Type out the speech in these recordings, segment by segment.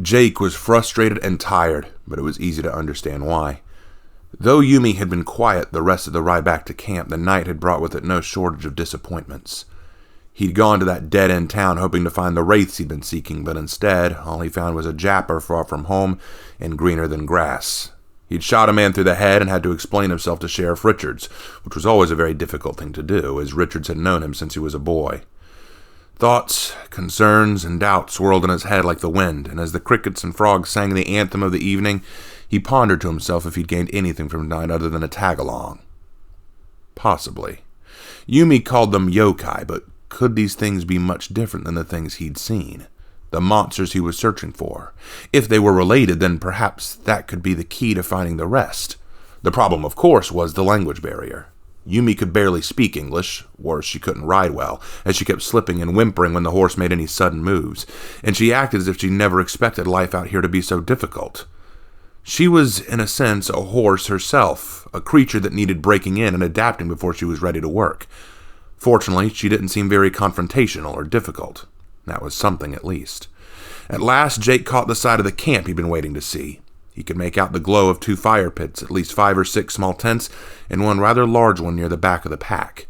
Jake was frustrated and tired, but it was easy to understand why. Though Yumi had been quiet the rest of the ride back to camp, the night had brought with it no shortage of disappointments. He'd gone to that dead-end town hoping to find the wraiths he'd been seeking, but instead, all he found was a japper far from home and greener than grass. He'd shot a man through the head and had to explain himself to Sheriff Richards, which was always a very difficult thing to do, as Richards had known him since he was a boy. Thoughts, concerns, and doubts swirled in his head like the wind, and as the crickets and frogs sang the anthem of the evening, he pondered to himself if he'd gained anything from the night other than a tag-along. Possibly. Yumi called them yokai, but could these things be much different than the things he'd seen? The monsters he was searching for. If they were related, then perhaps that could be the key to finding the rest. The problem, of course, was the language barrier. Yumi could barely speak English, worse, she couldn't ride well, as she kept slipping and whimpering when the horse made any sudden moves, and she acted as if she never expected life out here to be so difficult. She was, in a sense, a horse herself, a creature that needed breaking in and adapting before she was ready to work. Fortunately, she didn't seem very confrontational or difficult. That was something, at least. At last, Jake caught the side of the camp he'd been waiting to see. He could make out the glow of 2 fire pits, at least 5 or 6 small tents, and one rather large one near the back of the pack.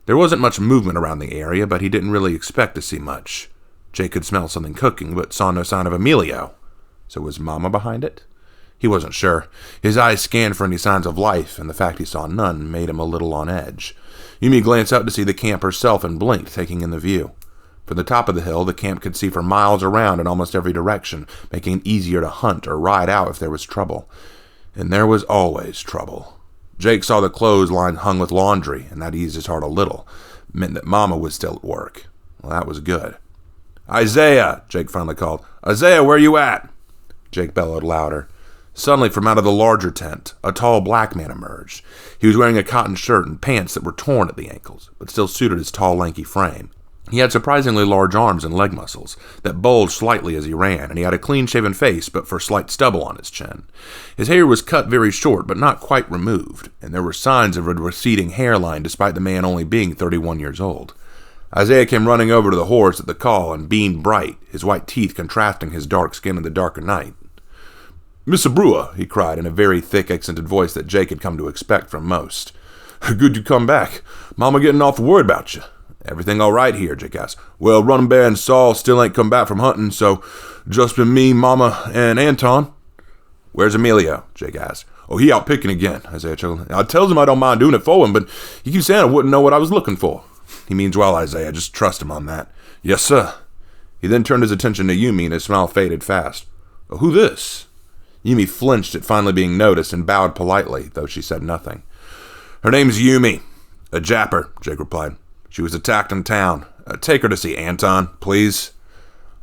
There wasn't much movement around the area, but he didn't really expect to see much. Jake could smell something cooking, but saw no sign of Emilio. So was Mama behind it? He wasn't sure. His eyes scanned for any signs of life, and the fact he saw none made him a little on edge. Yumi glanced up to see the camp herself and blinked, taking in the view. From the top of the hill, the camp could see for miles around in almost every direction, making it easier to hunt or ride out if there was trouble. And there was always trouble. Jake saw the clothesline hung with laundry, and that eased his heart a little. It meant that Mama was still at work. Well, that was good. "Isaiah!" Jake finally called. "Isaiah, where you at?" Jake bellowed louder. Suddenly, from out of the larger tent, a tall black man emerged. He was wearing a cotton shirt and pants that were torn at the ankles, but still suited his tall, lanky frame. He had surprisingly large arms and leg muscles that bulged slightly as he ran, and he had a clean-shaven face but for slight stubble on his chin. His hair was cut very short but not quite removed, and there were signs of a receding hairline despite the man only being 31 years old. Isaiah came running over to the horse at the call and beamed bright, his white teeth contrasting his dark skin in the darker night. "Mr. Brewer," he cried in a very thick, accented voice that Jake had come to expect from most. "Good you come back. Mama getting awful worried about you." "Everything all right here?" Jake asked. "Well, Running Bear and Saul still ain't come back from hunting, so just been me, Mama, and Anton." "Where's Emilio?" Jake asked. "Oh, he out picking again," Isaiah chuckled. "I tells him I don't mind doing it for him, but he keeps saying I wouldn't know what I was looking for." "He means well, Isaiah. Just trust him on that." "Yes, sir." He then turned his attention to Yumi, and his smile faded fast. "Who this?" Yumi flinched at finally being noticed and bowed politely, though she said nothing. "Her name's Yumi. A japper," Jake replied. "She was attacked in town. Take her to see Anton, please."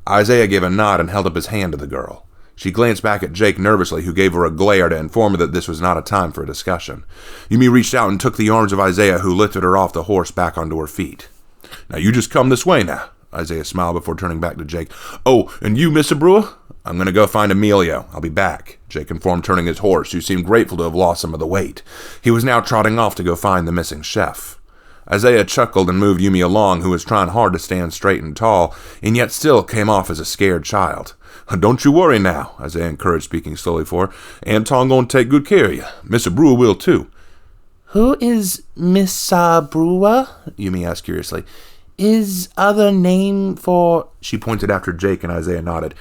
Isaiah gave a nod and held up his hand to the girl. She glanced back at Jake nervously, who gave her a glare to inform her that this was not a time for a discussion. Yumi reached out and took the arms of Isaiah, who lifted her off the horse back onto her feet. "Now you just come this way now," Isaiah smiled before turning back to Jake. "Oh, and you, Mr. Brewer?" "I'm going to go find Emilio. I'll be back," Jake informed, turning his horse, who seemed grateful to have lost some of the weight. He was now trotting off to go find the missing chef. Isaiah chuckled and moved Yumi along, who was trying hard to stand straight and tall, and yet still came off as a scared child. "Don't you worry now," Isaiah encouraged, speaking slowly for her. "Anton gonna take good care of you. Mr. Brewer will, too." "Who is Mr. Brewer?" Yumi asked curiously. "Is other name for—" She pointed after Jake, and Isaiah nodded.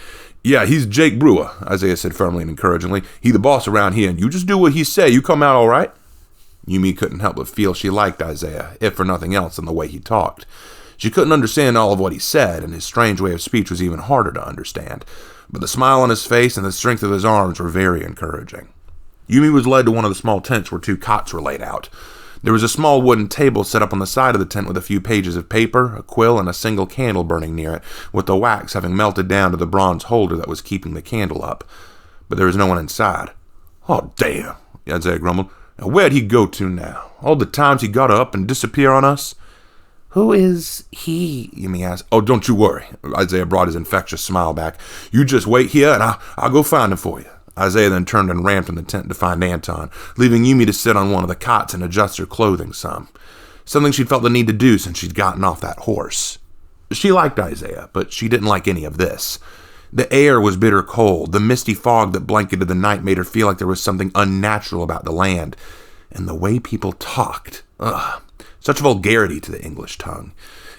"Yeah, he's Jake Brewer," Isaiah said firmly and encouragingly. "He the boss around here, and you just do what he say. You come out all right?" Yumi couldn't help but feel she liked Isaiah, if for nothing else than the way he talked. She couldn't understand all of what he said, and his strange way of speech was even harder to understand. But the smile on his face and the strength of his arms were very encouraging. Yumi was led to one of the small tents where 2 cots were laid out. There was a small wooden table set up on the side of the tent with a few pages of paper, a quill, and a single candle burning near it, with the wax having melted down to the bronze holder that was keeping the candle up. But there was no one inside. "Oh, damn," Isaiah grumbled. "Now where'd he go to now? All the times he got up and disappear on us?" "Who is he?" Yumi asked. "Oh, don't you worry." Isaiah brought his infectious smile back. "You just wait here, and I'll go find him for you." Isaiah then turned and ran from the tent to find Anton, leaving Yumi to sit on one of the cots and adjust her clothing some. Something she'd felt the need to do since she'd gotten off that horse. She liked Isaiah, but she didn't like any of this. The air was bitter cold. The misty fog that blanketed the night made her feel like there was something unnatural about the land. And the way people talked. Such vulgarity to the English tongue.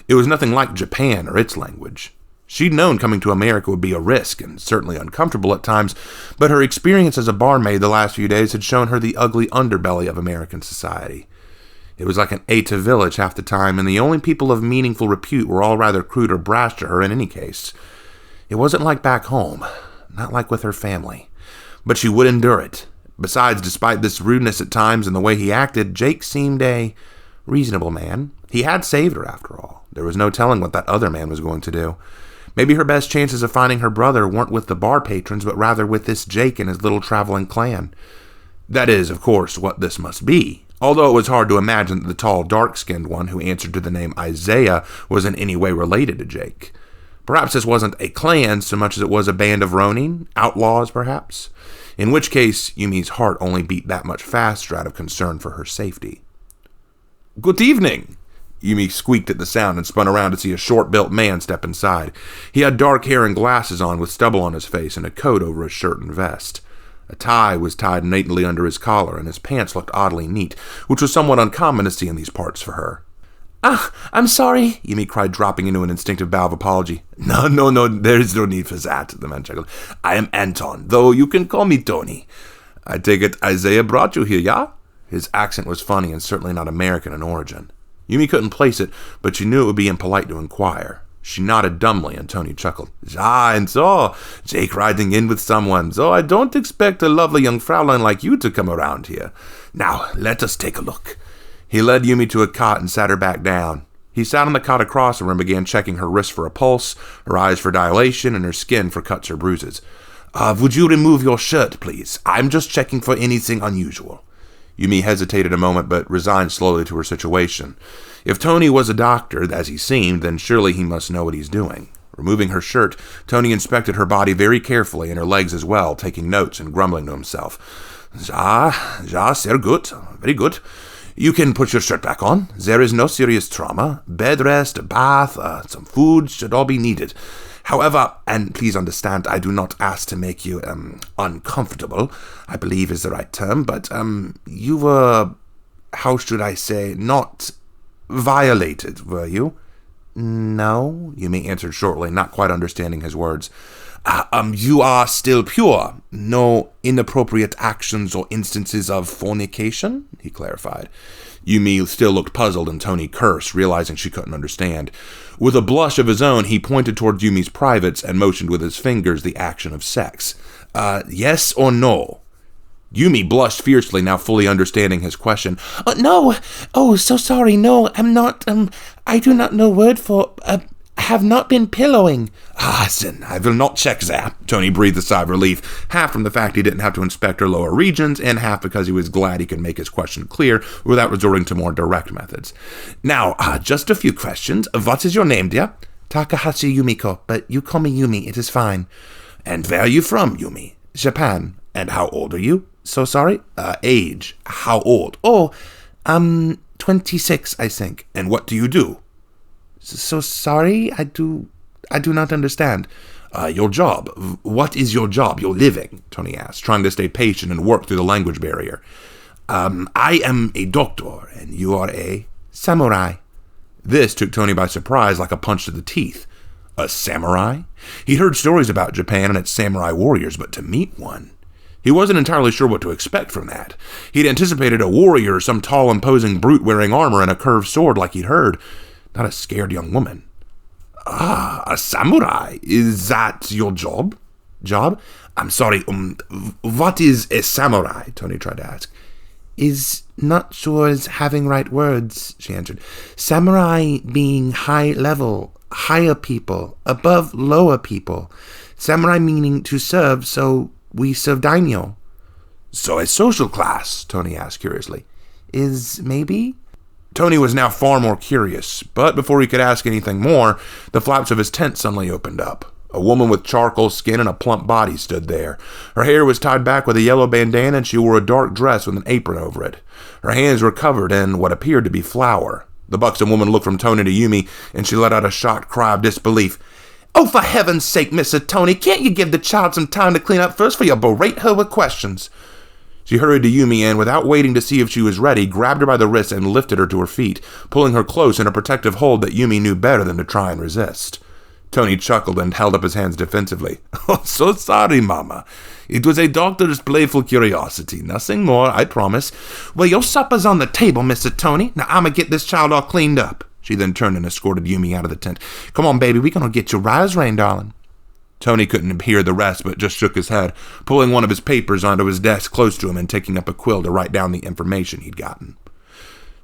It was nothing like Japan or its language. She'd known coming to America would be a risk, and certainly uncomfortable at times, but her experience as a barmaid the last few days had shown her the ugly underbelly of American society. It was like an Eta village half the time, and the only people of meaningful repute were all rather crude or brash to her in any case. It wasn't like back home, not like with her family. But she would endure it. Besides, despite this rudeness at times and the way he acted, Jake seemed a reasonable man. He had saved her, after all. There was no telling what that other man was going to do. Maybe her best chances of finding her brother weren't with the bar patrons, but rather with this Jake and his little traveling clan. That is, of course, what this must be. Although it was hard to imagine that the tall, dark-skinned one who answered to the name Isaiah was in any way related to Jake. Perhaps this wasn't a clan so much as it was a band of Ronin, outlaws perhaps, in which case Yumi's heart only beat that much faster out of concern for her safety. "Good evening!" Yumi squeaked at the sound and spun around to see a short-built man step inside. He had dark hair and glasses on with stubble on his face and a coat over his shirt and vest. A tie was tied neatly under his collar, and his pants looked oddly neat, which was somewhat uncommon to see in these parts for her. I'm sorry," Yumi cried, dropping into an instinctive bow of apology. No, there is no need for that," the man chuckled. "I am Anton, though you can call me Tony. I take it Isaiah brought you here, yeah?" His accent was funny and certainly not American in origin. Yumi couldn't place it, but she knew it would be impolite to inquire. She nodded dumbly, and Tony chuckled. "Ja, and so, Jake riding in with someone, so I don't expect a lovely young Fraulein like you to come around here. Now, let us take a look." He led Yumi to a cot and sat her back down. He sat on the cot across her and began checking her wrist for a pulse, her eyes for dilation, and her skin for cuts or bruises. Would you remove your shirt, please? I'm just checking for anything unusual." Yumi hesitated a moment, but resigned slowly to her situation. If Tony was a doctor, as he seemed, then surely he must know what he's doing. Removing her shirt, Tony inspected her body very carefully, and her legs as well, taking notes and grumbling to himself. Ja, sehr gut, very good. You can put your shirt back on. There is no serious trauma. Bed rest, a bath, some food should all be needed. However, and please understand, I do not ask to make you, uncomfortable, I believe is the right term, but, you were, how should I say, not violated, were you? No, Yumi answered shortly, not quite understanding his words. You are still pure. No inappropriate actions or instances of fornication, he clarified. Yumi still looked puzzled, and Tony cursed, realizing she couldn't understand. With a blush of his own, he pointed toward Yumi's privates and motioned with his fingers the action of sex. Yes or no? Yumi blushed fiercely, now fully understanding his question. No. Oh, so sorry. No, I'm not, I do not know word for, have not been pillowing. Then I will not check that. Tony breathed a sigh of relief, half from the fact he didn't have to inspect her lower regions, and half because he was glad he could make his question clear without resorting to more direct methods. Now, just a few questions. What is your name, dear? Takahashi Yumiko, but you call me Yumi, it is fine. And where are you from, Yumi? Japan. And how old are you? So sorry? Age. How old? 26, I think. And what do you do? So sorry, I do not understand. Your job. What is your job, your living? Tony asked, trying to stay patient and work through the language barrier. I am a doctor, and you are a samurai. This took Tony by surprise, like a punch to the teeth. A samurai? He'd heard stories about Japan and its samurai warriors, but to meet one... He wasn't entirely sure what to expect from that. He'd anticipated a warrior, some tall, imposing brute wearing armor and a curved sword like he'd heard. Not a scared young woman. A samurai? Is that your job? Job? I'm sorry, what is a samurai? Tony tried to ask. Is not sure as having right words, she answered. Samurai being high level, higher people, above lower people. Samurai meaning to serve, so we serve daimyo. So a social class? Tony asked curiously. Is maybe? Tony was now far more curious, but before he could ask anything more, the flaps of his tent suddenly opened up. A woman with charcoal skin and a plump body stood there. Her hair was tied back with a yellow bandana, and she wore a dark dress with an apron over it. Her hands were covered in what appeared to be flour. The buxom woman looked from Tony to Yumi, and she let out a shocked cry of disbelief. Oh, for heaven's sake, Mr. Tony, can't you give the child some time to clean up first before you berate her with questions? She hurried to Yumi and, without waiting to see if she was ready, grabbed her by the wrist and lifted her to her feet, pulling her close in a protective hold that Yumi knew better than to try and resist. Tony chuckled and held up his hands defensively. Oh, so sorry, Mama. It was a doctor's playful curiosity. Nothing more, I promise. Well, your supper's on the table, Mr. Tony. Now I'ma get this child all cleaned up. She then turned and escorted Yumi out of the tent. Come on, baby, we gonna get you right as rain, darling. Tony couldn't hear the rest, but just shook his head, pulling one of his papers onto his desk close to him and taking up a quill to write down the information he'd gotten.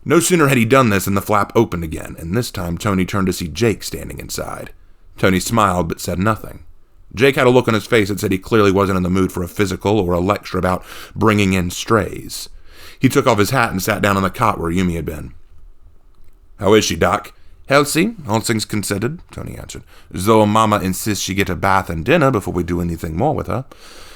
No sooner had he done this than the flap opened again, and this time Tony turned to see Jake standing inside. Tony smiled but said nothing. Jake had a look on his face that said he clearly wasn't in the mood for a physical or a lecture about bringing in strays. He took off his hat and sat down on the cot where Yumi had been. How is she, Doc? Healthy, all things considered, Tony answered, though Mama insists she get a bath and dinner before we do anything more with her.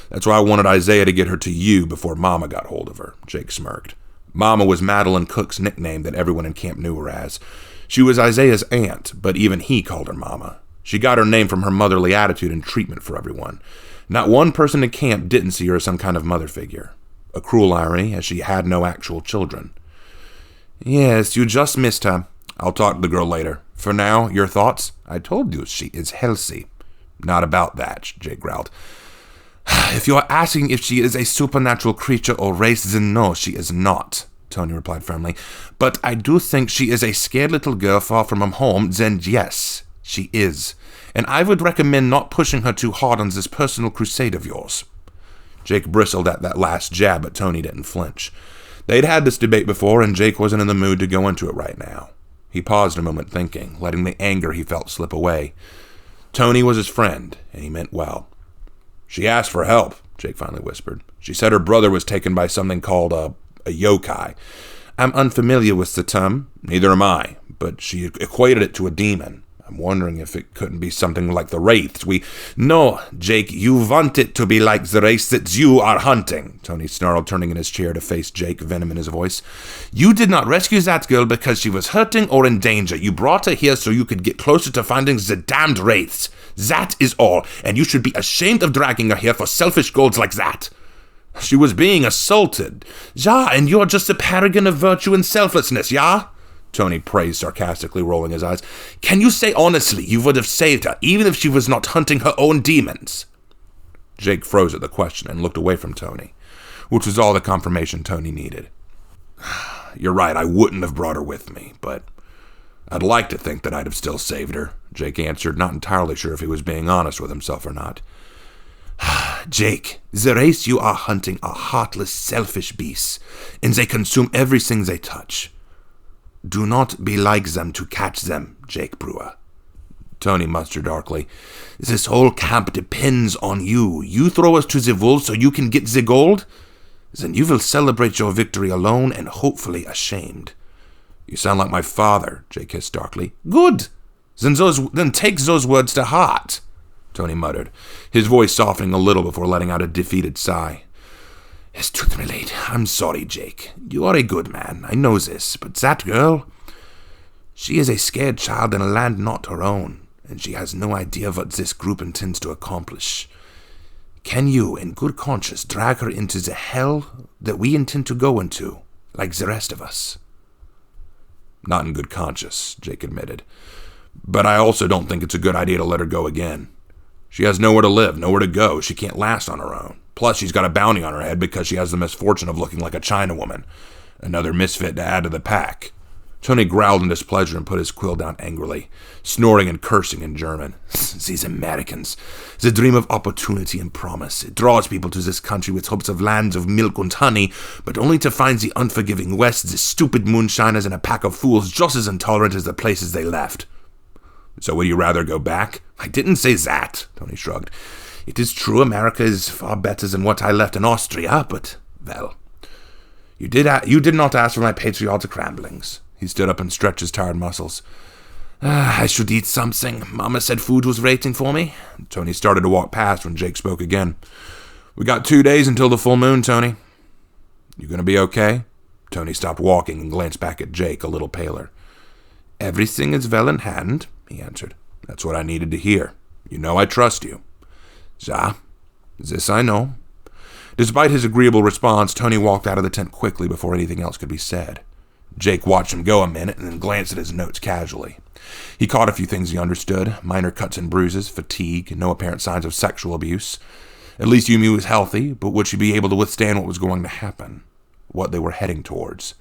That's why I wanted Isaiah to get her to you before Mama got hold of her, Jake smirked. Mama was Madeline Cook's nickname that everyone in camp knew her as. She was Isaiah's aunt, but even he called her Mama. She got her name from her motherly attitude and treatment for everyone. Not one person in camp didn't see her as some kind of mother figure. A cruel irony, as she had no actual children. Yes, you just missed her. I'll talk to the girl later. For now, your thoughts? I told you she is healthy. Not about that, Jake growled. If you're asking if she is a supernatural creature or race, then no, she is not, Tony replied firmly. But I do think she is a scared little girl far from home, then yes, she is. And I would recommend not pushing her too hard on this personal crusade of yours. Jake bristled at that last jab, but Tony didn't flinch. They'd had this debate before, and Jake wasn't in the mood to go into it right now. He paused a moment thinking, letting the anger he felt slip away. Tony was his friend, and he meant well. She asked for help, Jake finally whispered. She said her brother was taken by something called a yokai. I'm unfamiliar with the term. Neither am I, but she equated it to a demon. I'm wondering if it couldn't be something like the Wraiths. No, Jake, you want it to be like the race that you are hunting, Tony snarled, turning in his chair to face Jake, venom in his voice. You did not rescue that girl because she was hurting or in danger. You brought her here so you could get closer to finding the damned Wraiths. That is all, and you should be ashamed of dragging her here for selfish goals like that. She was being assaulted. Yeah, and you're just a paragon of virtue and selflessness, yeah? Tony praised sarcastically, rolling his eyes. Can you say honestly you would have saved her, even if she was not hunting her own demons? Jake froze at the question and looked away from Tony, which was all the confirmation Tony needed. You're right, I wouldn't have brought her with me, but I'd like to think that I'd have still saved her, Jake answered, not entirely sure if he was being honest with himself or not. Jake, the race you are hunting are heartless, selfish beasts, and they consume everything they touch. Do not be like them to catch them, Jake Brewer. Tony mustered darkly. This whole camp depends on you. You throw us to the wolves so you can get the gold? Then you will celebrate your victory alone and hopefully ashamed. You sound like my father, Jake hissed darkly. Good. Then take those words to heart, Tony muttered, his voice softening a little before letting out a defeated sigh. Yes, truth me late. I'm sorry, Jake. You are a good man, I know this, but that girl, she is a scared child in a land not her own, and she has no idea what this group intends to accomplish. Can you, in good conscience, drag her into the hell that we intend to go into, like the rest of us? Not in good conscience, Jake admitted. But I also don't think it's a good idea to let her go again. She has nowhere to live, nowhere to go. She can't last on her own. Plus, she's got a bounty on her head because she has the misfortune of looking like a Chinawoman. Another misfit to add to the pack. Tony growled in displeasure and put his quill down angrily, snorting and cursing in German. These Americans, the dream of opportunity and promise. It draws people to this country with hopes of lands of milk and honey, but only to find the unforgiving West, the stupid moonshiners, and a pack of fools just as intolerant as the places they left. So would you rather go back? I didn't say that, Tony shrugged. It is true America is far better than what I left in Austria, but, well, you did not ask for my patriotic ramblings. He stood up and stretched his tired muscles. I should eat something. Mama said food was waiting for me. Tony started to walk past when Jake spoke again. We got 2 days until the full moon, Tony. You gonna be okay? Tony stopped walking and glanced back at Jake, a little paler. Everything is well in hand, he answered. That's what I needed to hear. You know I trust you. Ja, this I know. Despite his agreeable response, Tony walked out of the tent quickly before anything else could be said. Jake watched him go a minute and then glanced at his notes casually. He caught a few things he understood: minor cuts and bruises, fatigue, no apparent signs of sexual abuse. At least Yumi was healthy, but would she be able to withstand what was going to happen? What they were heading towards?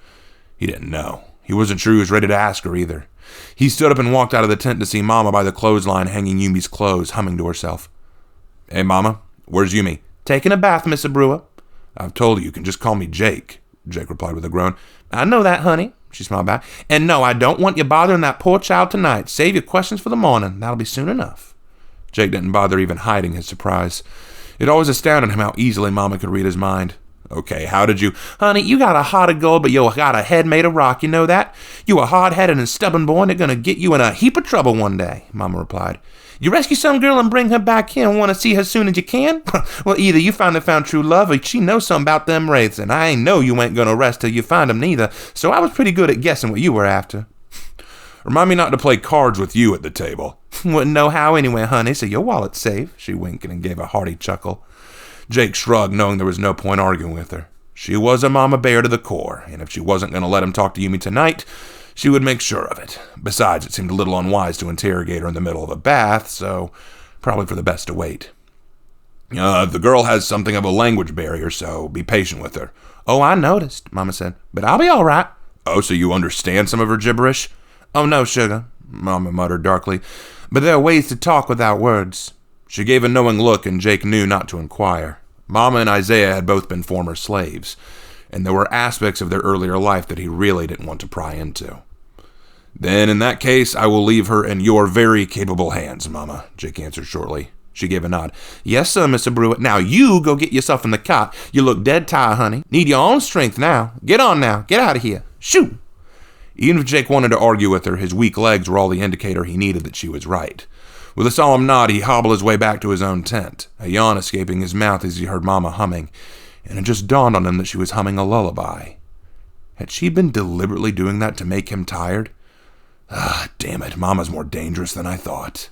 He didn't know. He wasn't sure he was ready to ask her either. He stood up and walked out of the tent to see Mama by the clothesline hanging Yumi's clothes, humming to herself. Hey, Mama, where's Yumi? Taking a bath, Mr. Brewer. I've told you can just call me Jake, Jake replied with a groan. I know that, honey, she smiled back. And no, I don't want you bothering that poor child tonight. Save your questions for the morning. That'll be soon enough. Jake didn't bother even hiding his surprise. It always astounded him how easily Mama could read his mind. Okay, how did you... Honey, you got a heart of gold, but you got a head made of rock, you know that? You a hard-headed and stubborn boy, and they're gonna get you in a heap of trouble one day, Mama replied. You rescue some girl and bring her back here and want to see her soon as you can? Well, either you finally found true love or she knows something about them wraiths, and I ain't know you ain't gonna rest till you find them neither, so I was pretty good at guessing what you were after. Remind me not to play cards with you at the table. Wouldn't know how anyway, honey, so your wallet's safe, she winked and gave a hearty chuckle. Jake shrugged, knowing there was no point arguing with her. She was a mama bear to the core, and if she wasn't going to let him talk to Yumi tonight, she would make sure of it. Besides, it seemed a little unwise to interrogate her in the middle of a bath, so probably for the best to wait. The girl has something of a language barrier, so be patient with her. Oh, I noticed, Mama said, but I'll be all right. Oh, so you understand some of her gibberish? Oh, no, sugar, Mama muttered darkly, but there are ways to talk without words. She gave a knowing look, and Jake knew not to inquire. Mama and Isaiah had both been former slaves, and there were aspects of their earlier life that he really didn't want to pry into. Then, in that case, I will leave her in your very capable hands, Mama, Jake answered shortly. She gave a nod. Yes, sir, Mr. Brewer. Now you go get yourself in the cot. You look dead tired, honey. Need your own strength now. Get on now. Get out of here. Shoo! Even if Jake wanted to argue with her, his weak legs were all the indicator he needed that she was right. With a solemn nod, he hobbled his way back to his own tent, a yawn escaping his mouth as he heard Mama humming, and it just dawned on him that she was humming a lullaby. Had she been deliberately doing that to make him tired? Ah, damn it, Mama's more dangerous than I thought.